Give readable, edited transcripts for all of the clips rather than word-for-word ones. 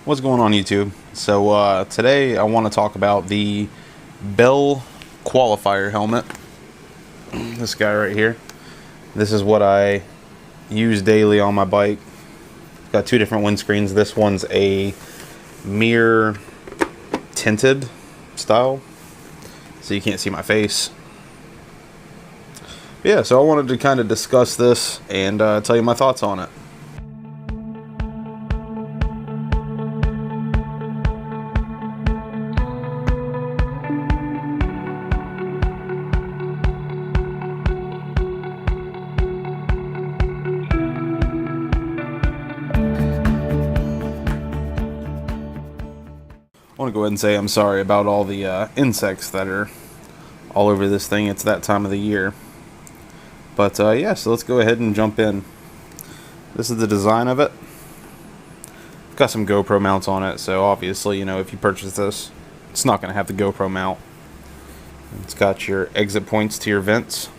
What's going on, YouTube? So today I want to talk about the Bell qualifier helmet. This guy right here. This is what I use daily on my bike. Got two different windscreens. This one's a mirror tinted style, so you can't see my face. Yeah, so I wanted to kind of discuss this and tell you my thoughts on it. I want to go ahead and say I'm sorry about all the insects that are all over this thing. It's that time of the year. But yeah, so let's go ahead and jump in. This is the design of it. Got some GoPro mounts on it, so obviously, you know, if you purchase this, it's not going to have the GoPro mount. It's got your exit points to your vents.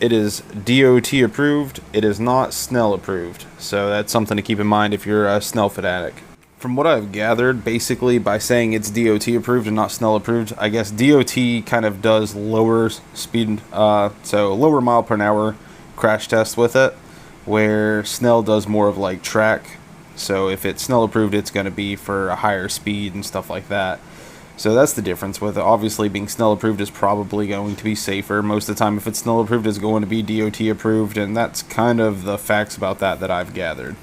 It is DOT approved. It is not Snell approved, so that's something to keep in mind if you're a Snell fanatic. From what I've gathered, basically by saying it's DOT approved and not Snell approved, I guess DOT kind of does lower speed, so lower mile per hour crash test with it, where Snell does more of like track. So if it's Snell approved, it's going to be for a higher speed and stuff like that. So that's the difference with it. Obviously, being Snell approved is probably going to be safer. Most of the time, if it's Snell approved, it's going to be DOT approved, and that's kind of the facts about that I've gathered.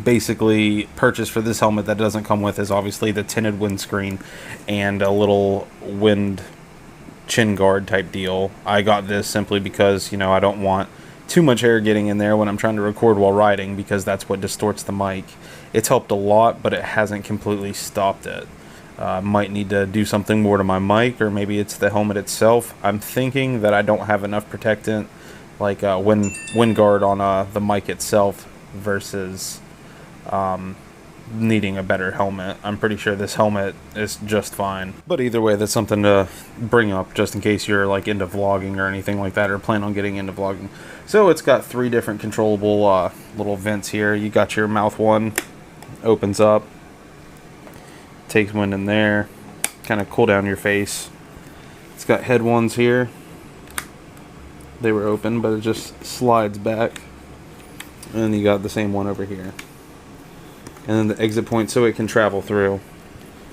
Basically, purchase for this helmet that doesn't come with is obviously the tinted windscreen and a little wind chin guard type deal. I got this simply because, you know, I don't want too much air getting in there when I'm trying to record while riding, because that's what distorts the mic. It's helped a lot, but it hasn't completely stopped it. Might need to do something more to my mic, or maybe it's the helmet itself. I'm thinking that I don't have enough protectant, like wind guard on the mic itself, versus needing a better helmet. I'm pretty sure this helmet is just fine. But either way, that's something to bring up just in case you're like into vlogging or anything like that, or plan on getting into vlogging. So it's got three different controllable little vents here. You got your mouth one, opens up, takes wind in there, kind of cool down your face. It's got head ones here. They were open, but it just slides back. And you got the same one over here. And then the exit point so it can travel through,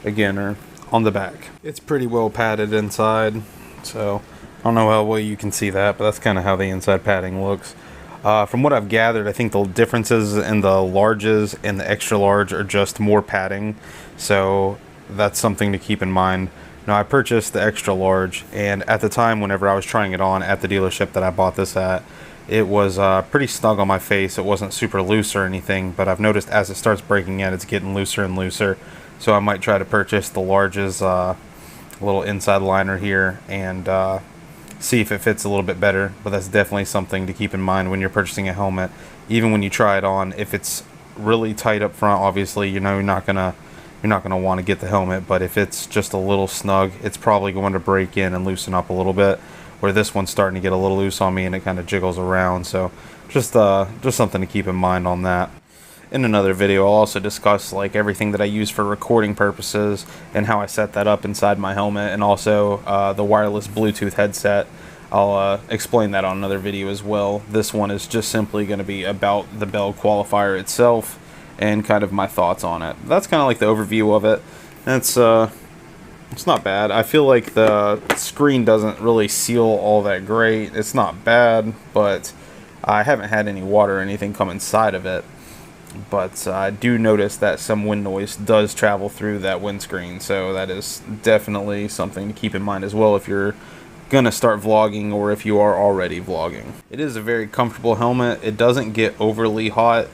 again, or on the back. It's pretty well padded inside, so I don't know how well you can see that, but that's kind of how the inside padding looks. From what I've gathered, I think the differences in the larges and the extra large are just more padding, so that's something to keep in mind. Now, I purchased the extra large, and at the time whenever I was trying it on at the dealership that I bought this at, it was pretty snug on my face. It wasn't super loose or anything, but I've noticed as it starts breaking in, it's getting looser and looser. So I might try to purchase the large's little inside liner here and see if it fits a little bit better. But that's definitely something to keep in mind when you're purchasing a helmet. Even when you try it on, if it's really tight up front, obviously, you know, you're not gonna want to get the helmet. But if it's just a little snug, it's probably going to break in and loosen up a little bit. Where this one's starting to get a little loose on me and it kind of jiggles around. So just something to keep in mind on that. In another video, I'll also discuss like everything that I use for recording purposes and how I set that up inside my helmet, and also the wireless Bluetooth headset. I'll explain that on another video as well. This one is just simply going to be about the Bell qualifier itself and kind of my thoughts on it. That's kind of like the overview of it. It's not bad. I feel like the screen doesn't really seal all that great. It's not bad, but I haven't had any water or anything come inside of it. But I do notice that some wind noise does travel through that windscreen, so that is definitely something to keep in mind as well if you're gonna start vlogging or if you are already vlogging. It is a very comfortable helmet. It doesn't get overly hot.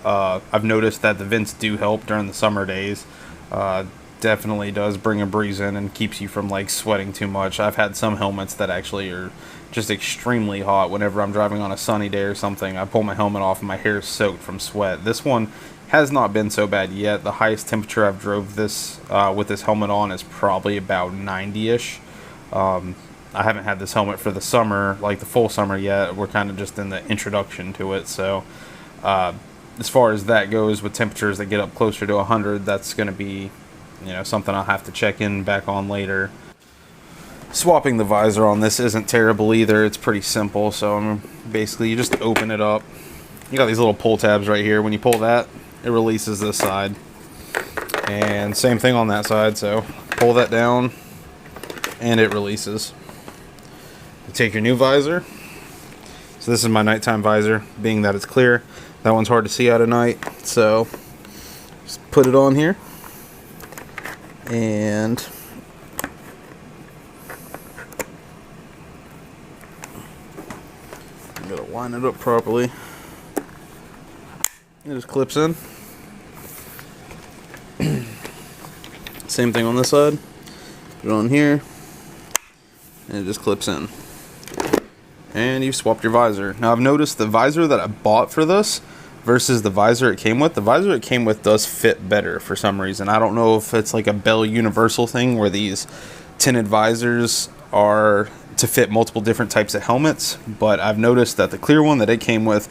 I've noticed that the vents do help during the summer days. Definitely does bring a breeze in and keeps you from like sweating too much. I've had some helmets that actually are just extremely hot. Whenever I'm driving on a sunny day or something, I pull my helmet off and my hair is soaked from sweat. This one has not been so bad yet. The highest temperature I've drove this with this helmet on is probably about 90-ish. I haven't had this helmet for the summer, like the full summer yet. We're kind of just in the introduction to it, so as far as that goes, with temperatures that get up closer to 100, that's going to be, you know, something I'll have to check in back on later. Swapping the visor on this isn't terrible either. It's pretty simple. So basically you just open it up. You got these little pull tabs right here. When you pull that, it releases this side. And same thing on that side. So pull that down and it releases. You take your new visor. So this is my nighttime visor, being that it's clear. That one's hard to see out at night. So just put it on here. And I'm gonna line it up properly. It just clips in. Same thing on this side. Put it on here, and it just clips in. And you've swapped your visor. Now I've noticed the visor that I bought for this versus the visor it came with. The visor it came with does fit better for some reason. I don't know if it's like a Bell Universal thing where these tinted visors are to fit multiple different types of helmets, but I've noticed that the clear one that it came with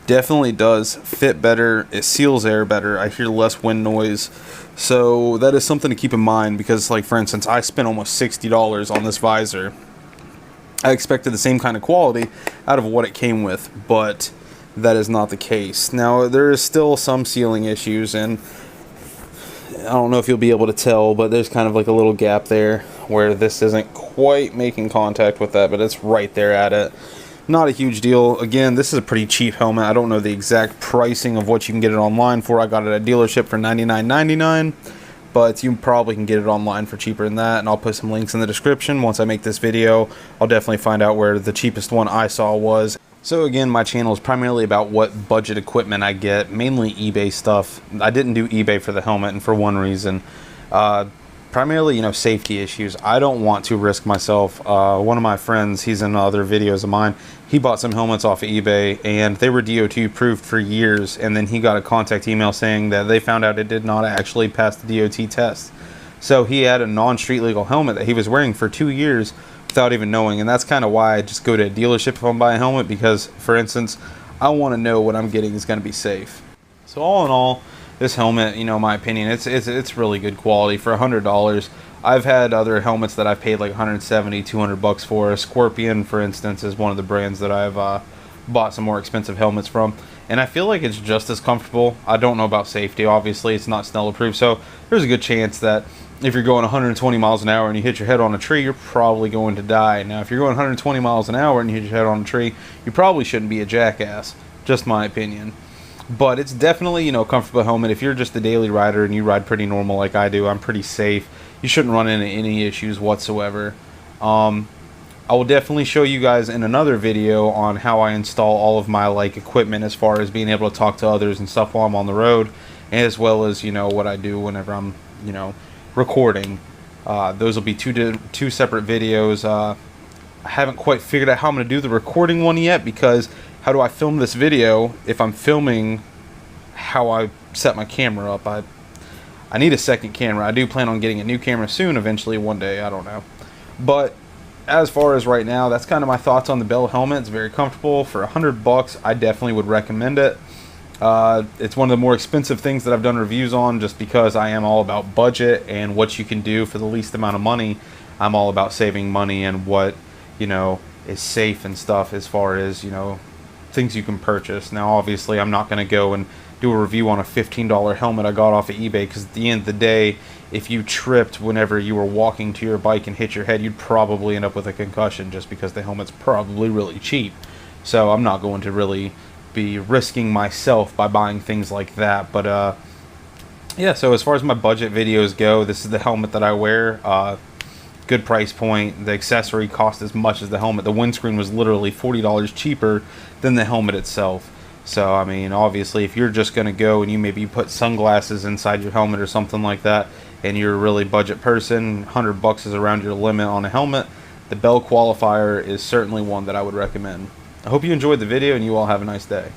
definitely does fit better. It seals air better. I hear less wind noise. So that is something to keep in mind, because like for instance, I spent almost $60 on this visor. I expected the same kind of quality out of what it came with, but that is not the case. Now there is still some sealing issues, and I don't know if you'll be able to tell, but there's kind of like a little gap there where this isn't quite making contact with that, but it's right there at it. Not a huge deal. Again, this is a pretty cheap helmet. I don't know the exact pricing of what you can get it online for. I got it at a dealership for $99.99, but you probably can get it online for cheaper than that, and I'll put some links in the description. Once I make this video, I'll definitely find out where the cheapest one I saw was. So again, my channel is primarily about what budget equipment I get, mainly eBay stuff. I didn't do eBay for the helmet, and for one reason. Primarily, you know, safety issues. I don't want to risk myself. One of my friends, he's in other videos of mine, he bought some helmets off of eBay, and they were DOT approved for years, and then he got a contact email saying that they found out it did not actually pass the DOT test. So he had a non-street legal helmet that he was wearing for 2 years without even knowing, and that's kind of why I just go to a dealership if I'm buying a helmet, because, for instance, I want to know what I'm getting is going to be safe. So all in all, this helmet, you know, in my opinion, it's really good quality for $100. I've had other helmets that I've paid like 170, 200 bucks for. Scorpion, for instance, is one of the brands that I've bought some more expensive helmets from, and I feel like it's just as comfortable. I don't know about safety. Obviously, it's not Snell approved, so there's a good chance that if you're going 120 miles an hour and you hit your head on a tree, you're probably going to die. Now, if you're going 120 miles an hour and you hit your head on a tree, you probably shouldn't be a jackass. Just my opinion. But it's definitely, you know, a comfortable helmet. If you're just a daily rider and you ride pretty normal like I do, I'm pretty safe. You shouldn't run into any issues whatsoever. I will definitely show you guys in another video on how I install all of my like equipment, as far as being able to talk to others and stuff while I'm on the road, as well as, you know, what I do whenever I'm, you know, recording. Those will be two separate videos. I haven't quite figured out how I'm going to do the recording one yet, because how do I film this video if I'm filming how I set my camera up? I need a second camera. I do plan on getting a new camera soon, eventually, one day. I don't know. But as far as right now, that's kind of my thoughts on the Bell helmet. It's very comfortable. For $100, I definitely would recommend it. It's one of the more expensive things that I've done reviews on, just because I am all about budget and what you can do for the least amount of money. I'm all about saving money and what, you know, is safe and stuff, as far as, you know, things you can purchase. Now, obviously, I'm not going to go and do a review on a $15 helmet I got off of eBay, because at the end of the day, if you tripped whenever you were walking to your bike and hit your head, you'd probably end up with a concussion, just because the helmet's probably really cheap. So I'm not going to really be risking myself by buying things like that. But yeah, so as far as my budget videos go, this is the helmet that I wear. Good price point. The accessory cost as much as the helmet. The windscreen was literally $40 cheaper than the helmet itself. So I mean, obviously, if you're just going to go and you maybe put sunglasses inside your helmet or something like that, and you're a really budget person, $100 is around your limit on a helmet, the Bell Qualifier is certainly one that I would recommend. I hope you enjoyed the video, and you all have a nice day.